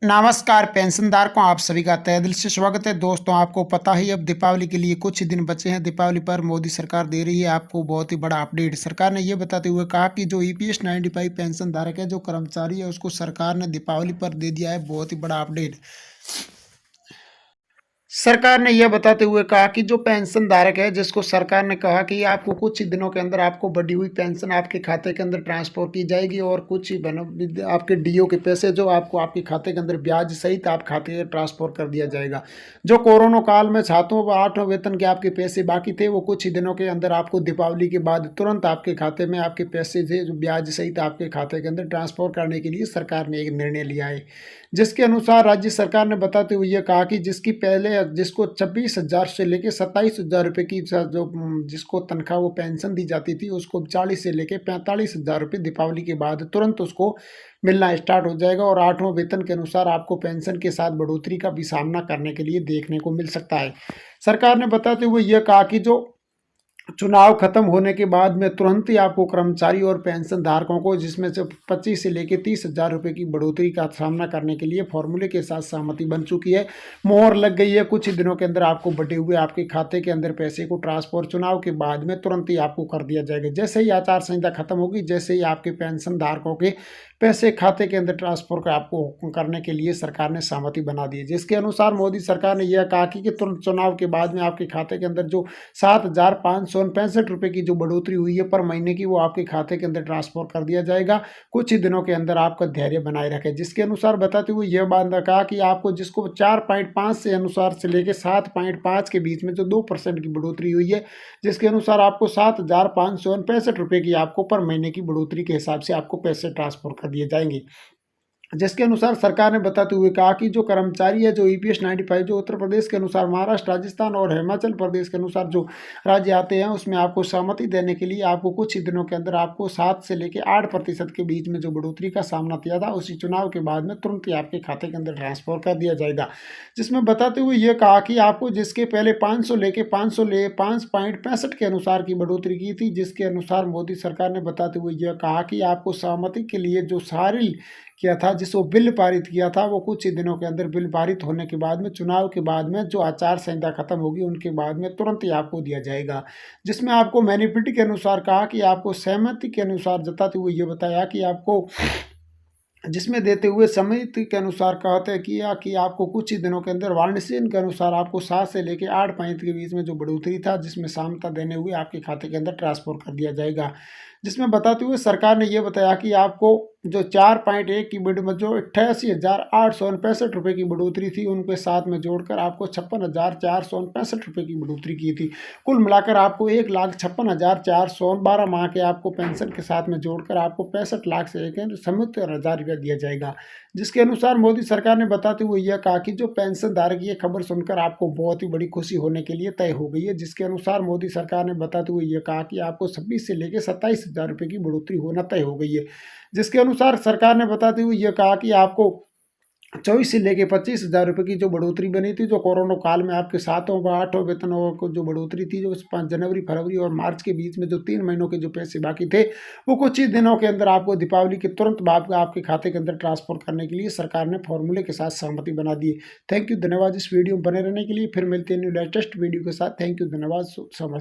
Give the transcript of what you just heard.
नमस्कार पेंशनधारकों, आप सभी का तहे दिल से स्वागत है। दोस्तों, आपको पता ही अब दीपावली के लिए कुछ ही दिन बचे हैं। दीपावली पर मोदी सरकार दे रही है आपको बहुत ही बड़ा अपडेट। सरकार ने ये बताते हुए कहा कि जो ईपीएस 95 पेंशन धारक है, जो कर्मचारी है, उसको सरकार ने दीपावली पर दे दिया है बहुत ही बड़ा अपडेट। सरकार ने यह बताते हुए कहा कि जो पेंशन धारक है, जिसको सरकार ने कहा कि आपको कुछ ही दिनों के अंदर आपको बढ़ी हुई पेंशन आपके खाते के अंदर ट्रांसफर की जाएगी और कुछ ही आपके डीओ के पैसे जो आपको आपके खाते के अंदर ब्याज सहित आप खाते में ट्रांसफर कर दिया जाएगा। जो कोरोना काल में 7वें व 8वें वेतन के आपके पैसे बाकी थे, वो कुछ ही दिनों के अंदर आपको दीपावली के बाद तुरंत आपके खाते में आपके पैसे थे जो ब्याज सहित आपके खाते के अंदर ट्रांसफर करने के लिए सरकार ने एक निर्णय लिया है। जिसके अनुसार राज्य सरकार ने बताते हुए यह कहा कि जिसको 26,000 से लेकर 27,000 रुपये की जो जिसको तनख्वाह वो पेंशन दी जाती थी, उसको 40 से लेकर 45,000 रुपये दीपावली के बाद तुरंत उसको मिलना स्टार्ट हो जाएगा और 8वें वेतन के अनुसार आपको पेंशन के साथ बढ़ोतरी का भी सामना करने के लिए देखने को मिल सकता है। सरकार ने बताते हुए यह कहा कि जो चुनाव खत्म होने के बाद में तुरंत ही आपको कर्मचारी और पेंशन धारकों को, जिसमें से 25 से लेकर 30,000 रुपये की बढ़ोतरी का सामना करने के लिए फॉर्मूले के साथ सहमति बन चुकी है। मोहर लग गई है। कुछ ही दिनों के अंदर आपको बढ़े हुए आपके खाते के अंदर पैसे को ट्रांसफर चुनाव के बाद में तुरंत ही आपको कर दिया जाएगा। जैसे ही आचार संहिता खत्म होगी, जैसे ही आपके पेंशन धारकों के पैसे खाते के अंदर ट्रांसफर का आपको करने के लिए सरकार ने सहमति बना दी है। जिसके अनुसार मोदी सरकार ने यह कहा कि तुरंत चुनाव के बाद में आपके खाते के अंदर जो 7,565 रुपये की जो बढ़ोतरी हुई है पर महीने की, वो आपके खाते के अंदर ट्रांसफर कर दिया जाएगा। कुछ ही दिनों के अंदर आपका धैर्य बनाए रखें। जिसके अनुसार बताते हुए यह बात कहा कि आपको जिसको 4.5 से अनुसार से लेकर 7.5 के बीच में जो 2% की बढ़ोतरी हुई है, जिसके अनुसार आपको 7,565 रुपये की आपको पर महीने की बढ़ोतरी के हिसाब से आपको पैसे ट्रांसफर कर दिए जाएंगे। जिसके अनुसार सरकार ने बताते हुए कहा कि जो कर्मचारी है, जो ईपीएस 95 जो उत्तर प्रदेश के अनुसार, महाराष्ट्र, राजस्थान और हिमाचल प्रदेश के अनुसार जो राज्य आते हैं, उसमें आपको सहमति देने के लिए आपको कुछ ही दिनों के अंदर आपको 7 से लेकर 8% के बीच में जो बढ़ोतरी का सामना किया था, उसी चुनाव के बाद में तुरंत ही आपके खाते के अंदर ट्रांसफर कर दिया जाएगा। जिसमें बताते हुए ये कहा कि आपको जिसके पहले 500 लेके 5.65 के अनुसार की बढ़ोतरी की थी, जिसके अनुसार मोदी सरकार ने बताते हुए यह कहा कि आपको सहमति के लिए जो सारी किया था, जिसको बिल पारित किया था, वो कुछ ही दिनों के अंदर बिल पारित होने के बाद में चुनाव के बाद में जो आचार संहिता खत्म होगी, उनके बाद में तुरंत ही आपको दिया जाएगा। जिसमें आपको मैनिफेस्टो के अनुसार कहा कि आपको सहमति के अनुसार जताते हुए ये बताया कि आपको, जिसमें देते हुए समिति के अनुसार कहते हैं कि आपको कुछ ही दिनों के अंदर वार्निशियन के अनुसार आपको 7 से लेकर 8 के बीच में जो बढ़ोतरी था, जिसमें सामता देने हुए आपके खाते के अंदर ट्रांसफर कर दिया जाएगा। जिसमें बताते हुए सरकार ने यह बताया कि आपको जो 4.1 की बिड में जो 88,865 रुपये की बढ़ोतरी थी, उनके साथ में जोड़कर आपको 56,465 रुपये की बढ़ोतरी की थी। कुल मिलाकर आपको 1,56,412 माह के आपको पेंशन के साथ में जोड़कर आपको 65 लाख से एक 77,000 रुपया दिया जाएगा। जिसके अनुसार मोदी सरकार ने बताते हुए यह कहा कि जो पेंशन धारक, ये खबर सुनकर आपको बहुत ही बड़ी खुशी होने के लिए तय हो गई है। जिसके अनुसार मोदी सरकार ने बताते हुए यह कहा कि आपको 26 से लेकर 27,000 रुपये की बढ़ोतरी होना तय हो गई है। जिसके अनुसार सरकार ने बताते हुए यह कहा कि आपको 24 से लेकर 25,000 रुपये की जो बढ़ोतरी बनी थी, जो कोरोना काल में आपके 7वें व 8वें वेतनों को जो बढ़ोतरी थी, जो 5 जनवरी, फरवरी और मार्च के बीच में जो 3 महीनों के जो पैसे बाकी थे, वो कुछ ही दिनों के अंदर आपको दीपावली के तुरंत बाद आपके खाते के अंदर ट्रांसफर करने के लिए सरकार ने फॉर्मूले के साथ सहमति बना दी। थैंक यू, धन्यवाद इस वीडियो में बने रहने के लिए। फिर मिलते हैं न्यू लेटेस्ट वीडियो के साथ। थैंक यू, धन्यवाद, सो मच।